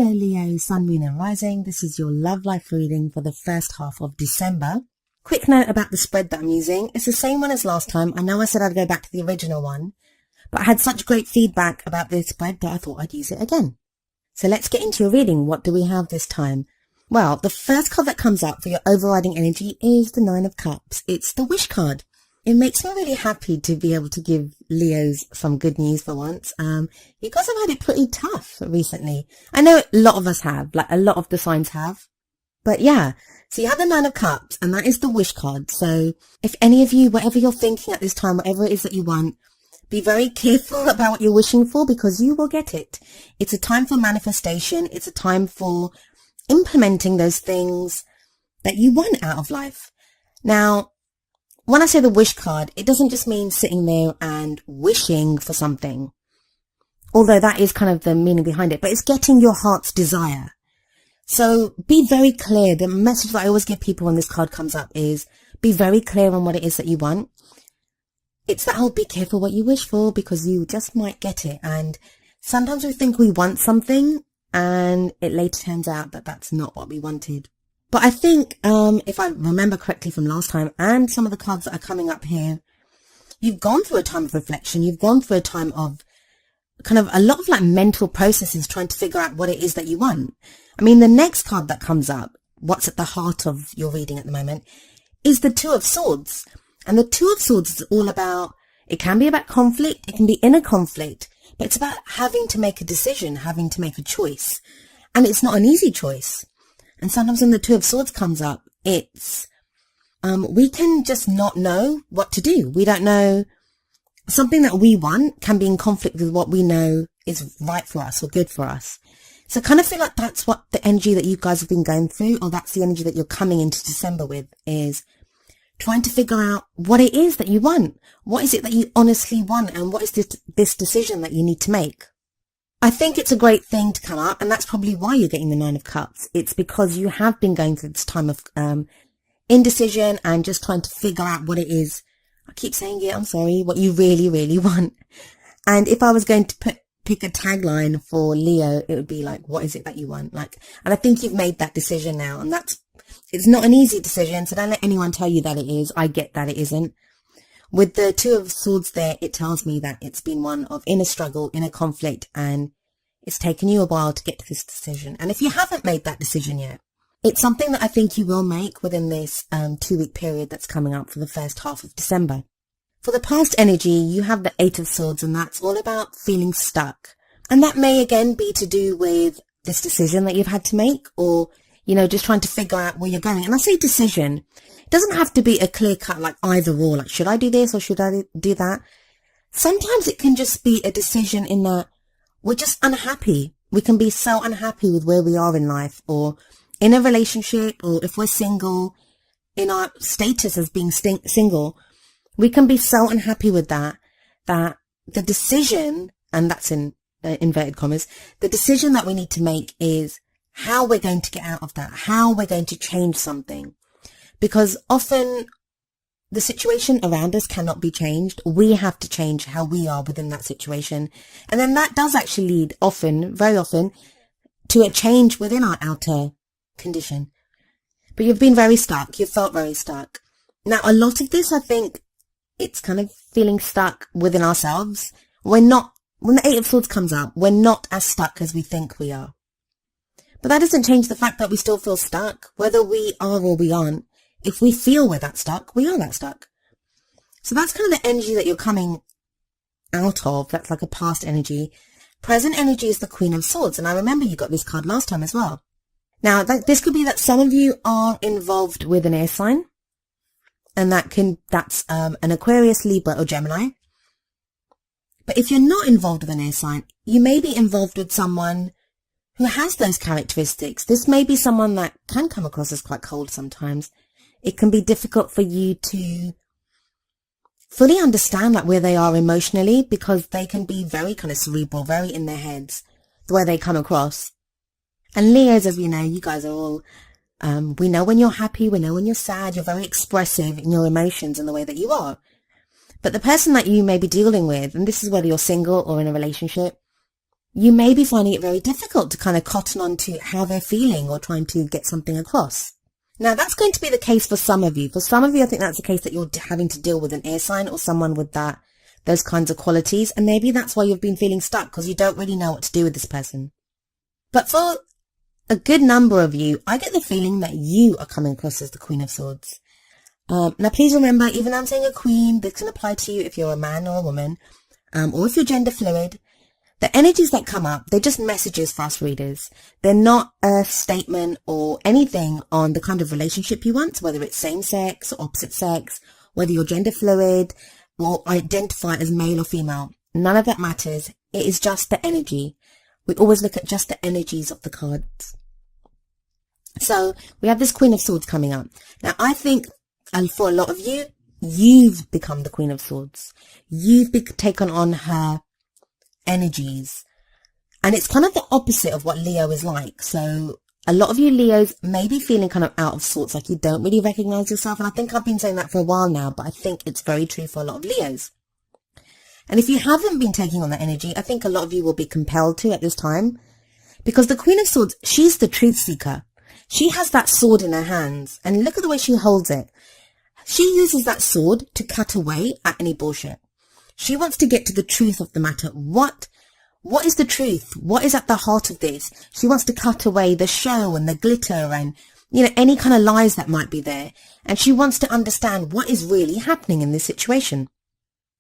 Hello Leo, Sun, Moon and Rising. This is your love life reading for the first half of December. Quick note about the spread that I'm using. It's the same one as last time. I know I said I'd go back to the original one, but I had such great feedback about this spread that I thought I'd use it again. So let's get into your reading. What do we have this time? Well, the first card that comes up for your overriding energy is the Nine of Cups. It's the Wish card. It makes me really happy to be able to give Leos some good news for once. You guys have had it pretty tough recently. I know a lot of us have, like a lot of the signs have. But yeah, so you have the Nine of Cups, and that is the Wish card. So if any of you, whatever you're thinking at this time, whatever it is that you want, be very careful about what you're wishing for, because you will get it. It's a time for manifestation. It's a time for implementing those things that you want out of life. Now, when I say the Wish card, it doesn't just mean sitting there and wishing for something, although that is kind of the meaning behind it, but it's getting your heart's desire. So be very clear. The message that I always give people when this card comes up is be very clear on what it is that you want. It's that whole be careful what you wish for, because you just might get it. And sometimes we think we want something and it later turns out that that's not what we wanted. But I think, if I remember correctly from last time and some of the cards that are coming up here, you've gone through a time of reflection. You've gone through a time of kind of a lot of like mental processes trying to figure out what it is that you want. I mean, the next card that comes up, what's at the heart of your reading at the moment, is the Two of Swords. And the Two of Swords is all about, it can be about conflict, it can be inner conflict, but it's about having to make a decision, having to make a choice. And it's not an easy choice. And sometimes when the Two of Swords comes up, it's, we can just not know what to do. We don't know. Something that we want can be in conflict with what we know is right for us or good for us. So I kind of feel like that's what the energy that you guys have been going through, or that's the energy that you're coming into December with, is trying to figure out what it is that you want. What is it that you honestly want? And what is this decision that you need to make? I think it's a great thing to come up, and that's probably why you're getting the Nine of Cups. It's because you have been going through this time of indecision and just trying to figure out what it is. I keep saying it, I'm sorry, what you really, really want. And if I was going to pick a tagline for Leo, it would be like, what is it that you want? Like, and I think you've made that decision now, and it's not an easy decision, so don't let anyone tell you that it is. I get that it isn't. With the Two of Swords there, it tells me that it's been one of inner struggle, inner conflict, and it's taken you a while to get to this decision. And if you haven't made that decision yet, it's something that I think you will make within this 2-week period that's coming up for the first half of December. For the past energy, you have the Eight of Swords, and that's all about feeling stuck. And that may again be to do with this decision that you've had to make, or, you know, just trying to figure out where you're going. And I say decision, it doesn't have to be a clear cut, like either or, like should I do this or should I do that? Sometimes it can just be a decision in that we're just unhappy. We can be so unhappy with where we are in life, or in a relationship, or if we're single, in our status as being single, we can be so unhappy with that the decision, and that's in inverted commas, the decision that we need to make is how we're going to get out of that, how we're going to change something. Because often the situation around us cannot be changed. We have to change how we are within that situation. And then that does actually lead often, very often, to a change within our outer condition. But you've been very stuck. You've felt very stuck. Now, a lot of this, I think, it's kind of feeling stuck within ourselves. When the Eight of Swords comes up, we're not as stuck as we think we are. But that doesn't change the fact that we still feel stuck, whether we are or we aren't. If we feel we're that stuck, we are that stuck. So that's kind of the energy that you're coming out of. That's like a past energy. Present energy is the Queen of Swords. And I remember you got this card last time as well. Now, this could be that some of you are involved with an air sign. And that's an Aquarius, Libra, or Gemini. But if you're not involved with an air sign, you may be involved with someone who has those characteristics. This may be someone that can come across as quite cold sometimes. It can be difficult for you to fully understand like where they are emotionally, because they can be very kind of cerebral, very in their heads, the way they come across. And Leos, as we know, you guys are all, we know when you're happy, we know when you're sad, you're very expressive in your emotions and the way that you are. But the person that you may be dealing with, and this is whether you're single or in a relationship, you may be finding it very difficult to kind of cotton on to how they're feeling or trying to get something across. Now, that's going to be the case for some of you. For some of you, I think that's the case that you're having to deal with an air sign or someone with those kinds of qualities. And maybe that's why you've been feeling stuck, because you don't really know what to do with this person. But for a good number of you, I get the feeling that you are coming across as the Queen of Swords. Now, please remember, even though I'm saying a queen, this can apply to you if you're a man or a woman, or if you're gender fluid. The energies that come up, they're just messages for us readers. They're not a statement or anything on the kind of relationship you want, whether it's same sex or opposite sex, whether you're gender fluid or identify as male or female. None of that matters. It is just the energy. We always look at just the energies of the cards. So we have this Queen of Swords coming up. Now, I think for a lot of you, you've become the Queen of Swords. You've taken on her energies, and it's kind of the opposite of what Leo is like. So a lot of you Leos may be feeling kind of out of sorts, like you don't really recognize yourself, and I think I've been saying that for a while now, but I think it's very true for a lot of Leos. And if you haven't been taking on that energy, I think a lot of you will be compelled to at this time, because the Queen of Swords, she's the truth seeker. She has that sword in her hands, and look at the way she holds it. She uses that sword to cut away at any bullshit. She wants to get to the truth of the matter. What is the truth? What is at the heart of this? She wants to cut away the show and the glitter and, any kind of lies that might be there. And she wants to understand what is really happening in this situation.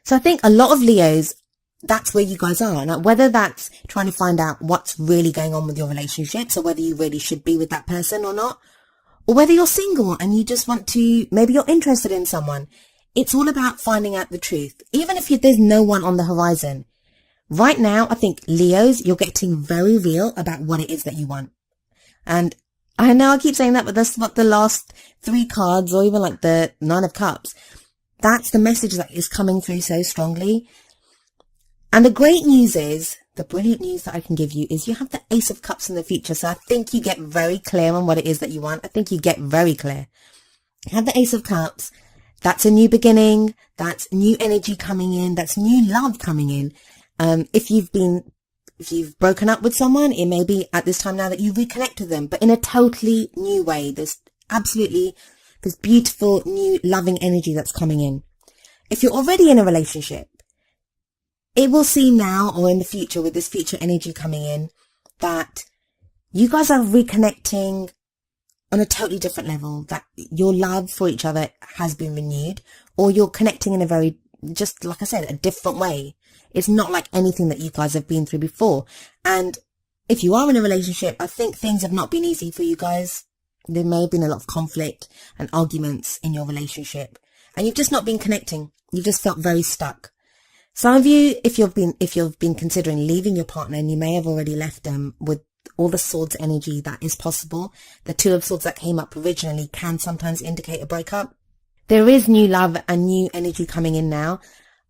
So I think a lot of Leos, that's where you guys are. Now, whether that's trying to find out what's really going on with your relationship, so whether you really should be with that person or not, or whether you're single and you just want to, maybe you're interested in someone. It's all about finding out the truth. Even if there's no one on the horizon. Right now, I think Leos, you're getting very real about what it is that you want. And I know I keep saying that, but that's what the last 3 cards, or even like the 9 of Cups, that's the message that is coming through so strongly. And the great news is, the brilliant news that I can give you is you have the Ace of Cups in the future. So I think you get very clear on what it is that you want. I think you get very clear. You have the Ace of Cups. That's a new beginning. That's new energy coming in. That's new love coming in. If you've broken up with someone, it may be at this time now that you reconnect with them, but in a totally new way. There's this beautiful new loving energy that's coming in. If you're already in a relationship, it will seem now or in the future, with this future energy coming in, that you guys are reconnecting on a totally different level, that your love for each other has been renewed, or you're connecting in a very, just like I said, a different way. It's not like anything that you guys have been through before. And if you are in a relationship, I think things have not been easy for you guys. There may have been a lot of conflict and arguments in your relationship, and you've just not been connecting. You've just felt very stuck. Some of you, if you've been considering leaving your partner, and you may have already left them with all the swords energy that is possible, the 2 of Swords that came up originally can sometimes indicate a breakup. There is new love and new energy coming in now.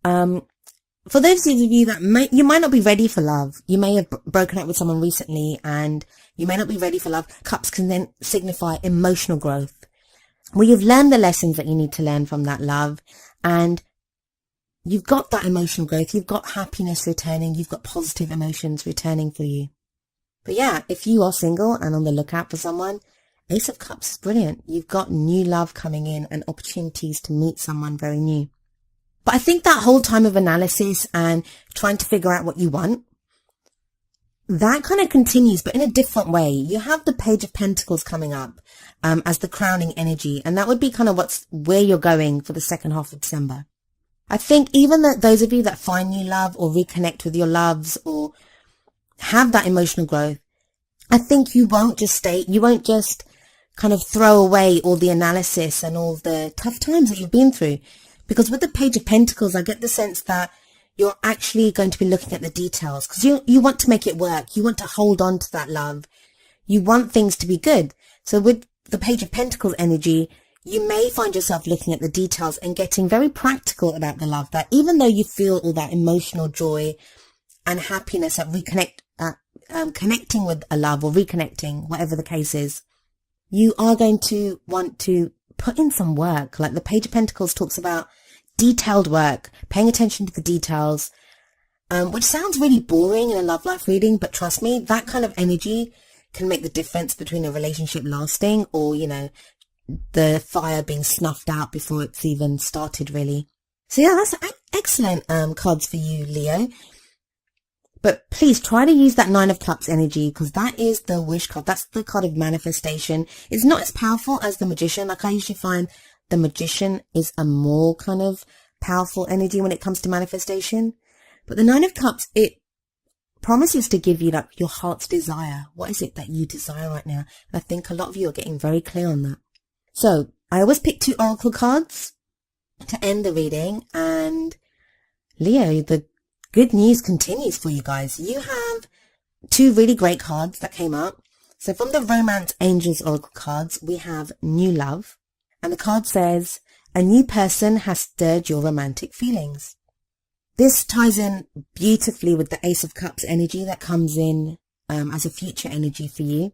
For those of you that you might not be ready for love. You may have broken up with someone recently and you may not be ready for love. Cups can then signify emotional growth, where you've learned the lessons that you need to learn from that love, and you've got that emotional growth. You've got happiness returning. You've got positive emotions returning for you. But yeah, if you are single and on the lookout for someone, Ace of Cups is brilliant. You've got new love coming in and opportunities to meet someone very new. But I think that whole time of analysis and trying to figure out what you want, that kind of continues, but in a different way. You have the Page of Pentacles coming up as the crowning energy, and that would be kind of where you're going for the second half of December. I think even those of you that find new love or reconnect with your loves or have that emotional growth, I think you won't just kind of throw away all the analysis and all the tough times that you've been through. Because with the Page of Pentacles, I get the sense that you're actually going to be looking at the details, because you want to make it work. You want to hold on to that love. You want things to be good. So with the Page of Pentacles energy, you may find yourself looking at the details and getting very practical about the love, that even though you feel all that emotional joy and happiness at connecting with a love or reconnecting, whatever the case is, you are going to want to put in some work. Like the Page of Pentacles talks about detailed work, paying attention to the details, which sounds really boring in a love life reading, but trust me, that kind of energy can make the difference between a relationship lasting or, you know, the fire being snuffed out before it's even started, really. So yeah, that's excellent cards for you, Leo. But please try to use that Nine of Cups energy, because that is the wish card. That's the card of manifestation. It's not as powerful as the Magician. Like, I usually find the Magician is a more kind of powerful energy when it comes to manifestation. But the Nine of Cups, it promises to give you like your heart's desire. What is it that you desire right now? And I think a lot of you are getting very clear on that. So I always pick 2 oracle cards to end the reading, and Leo, the good news continues for you guys. You have 2 really great cards that came up. So from the Romance Angels oracle cards, we have New Love, and the card says, a new person has stirred your romantic feelings. This ties in beautifully with the Ace of Cups energy that comes in as a future energy for you.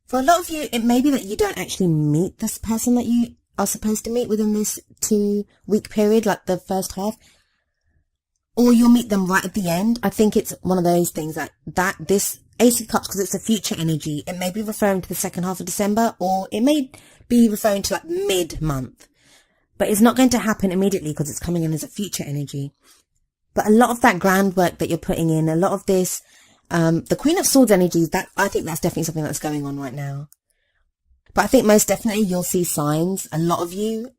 For a lot of you, it may be that you don't actually meet this person that you are supposed to meet within this 2-week period, like the first half, or you'll meet them right at the end. I think it's one of those things that this Ace of Cups, because it's a future energy, it may be referring to the second half of December, or it may be referring to like mid-month, but it's not going to happen immediately because it's coming in as a future energy. But a lot of that groundwork that you're putting in, a lot of this, the Queen of Swords energies, that I think that's definitely something that's going on right now. But I think most definitely you'll see signs. A lot of you,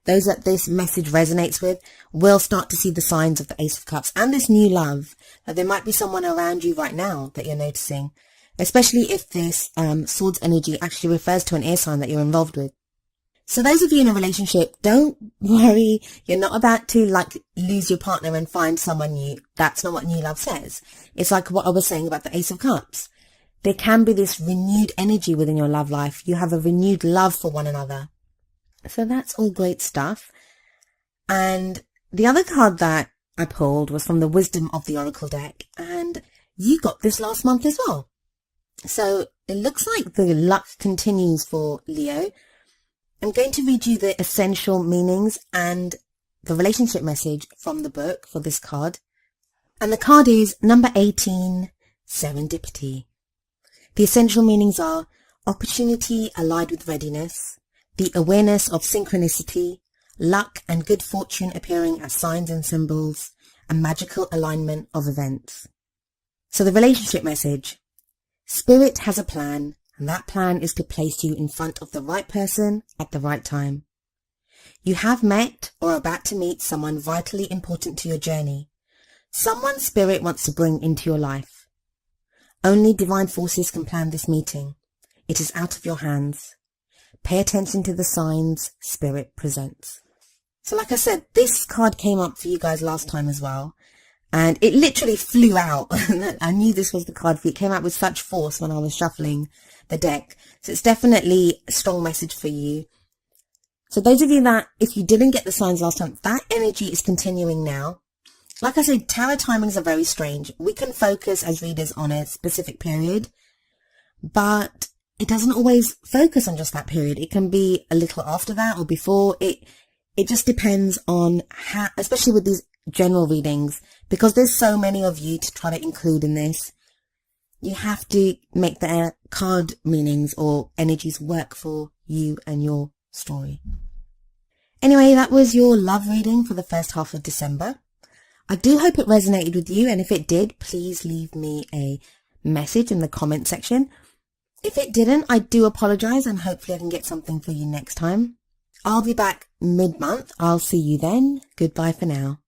those that this message resonates with, will start to see the signs of the Ace of Cups and this new love. That there might be someone around you right now that you're noticing, especially if this Swords energy actually refers to an air sign that you're involved with. So those of you in a relationship, don't worry. You're not about to like lose your partner and find someone new. That's not what new love says. It's like what I was saying about the Ace of Cups. There can be this renewed energy within your love life. You have a renewed love for one another. So that's all great stuff. And the other card that I pulled was from the Wisdom of the Oracle deck. And you got this last month as well. So it looks like the luck continues for Leo. I'm going to read you the essential meanings and the relationship message from the book for this card. And the card is number 18, Serendipity. The essential meanings are opportunity allied with readiness, the awareness of synchronicity, luck and good fortune appearing as signs and symbols, and magical alignment of events. So the relationship message: Spirit has a plan, and that plan is to place you in front of the right person at the right time. You have met or are about to meet someone vitally important to your journey. Someone Spirit wants to bring into your life. Only divine forces can plan this meeting. It is out of your hands. Pay attention to the signs Spirit presents. So like I said, this card came up for you guys last time as well. And it literally flew out. I knew this was the card for you. It came out with such force when I was shuffling the deck. So it's definitely a strong message for you. So those of you that, if you didn't get the signs last time, that energy is continuing now. Like I said, tarot timings are very strange. We can focus as readers on a specific period, but it doesn't always focus on just that period. It can be a little after that or before. It just depends on how, especially with these general readings, because there's so many of you to try to include in this. You have to make the card meanings or energies work for you and your story. Anyway, that was your love reading for the first half of December. I do hope it resonated with you, and if it did, please leave me a message in the comment section. If it didn't, I do apologize, and hopefully I can get something for you next time. I'll be back mid-month. I'll see you then. Goodbye for now.